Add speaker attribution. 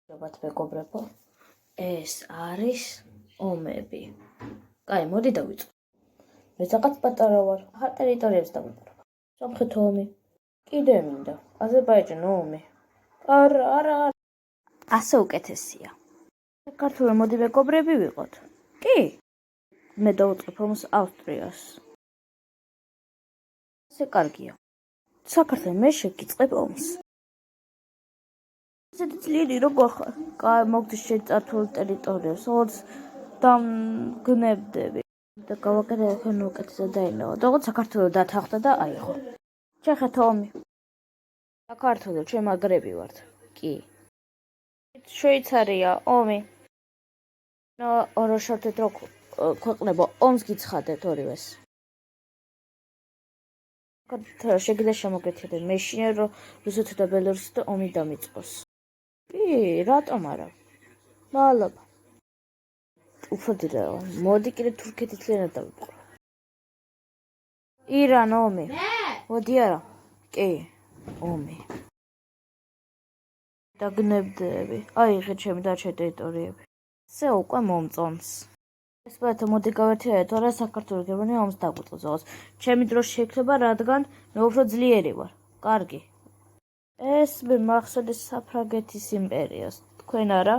Speaker 1: მადლობთ მეგობრებო, ეს არის ომები. კაი, მოდი დავიწყო. მე რაღაც პატარა ვარ, ახალ ტერიტორიებს დავიპყრობ. სომხეთ ომი, კიდე მინდა, აზერბაიჯან ომი. არა. ასე უკეთესია. საქართველოს მოდი მეგობრები ვიყოთ. კი. მე დავუწყებ ომს ავსტრიას. ასე კარგია. საქართველოს მე შეგიწყებ ომს. ისეთი ძლიერი როგორ ხარ? კაი, მოგდი შეწართულ ტერიტორიებს, როგორც დამგნებდები. და გავაკეთე ხან უკეთესად დაინაო. როგორც საქართველოს დათანხმდა და აი ხო. ჩეხეთ ომი. საქართველოს ჩვენ მაგრები ვართ. კი. შვეიცარია ომი. ოროშორთეთ რო ქვეყნებო ომს გიცხადეთ ორივეს. შეგიძლია შემოგეთილეთ მეშინე რომ რუსეთი და ბელორუსი ომი დამიწყოს. კი, რატომ არა? მადლობა. უფრო დიდი მოდი კიდე თურქეთის ლენა დავიწყო. ირან ომი. მოდი არა. კი, ომი. დაგნებდები. აიღე ჩემი დარჩე ტერიტორიები. ესე უკვე მომწონს. ესპანეთო მოდი გავერთიარეთ, თორე საქართველოს გერმანია ომს დაგვიწყოს. ჩემი დრო შეიქნება, რადგან მე უფრო ძლიერი ვარ. კარგი. ეს მე მახსოვდეს საფრანგეთის იმპერიას. თქვენ არა?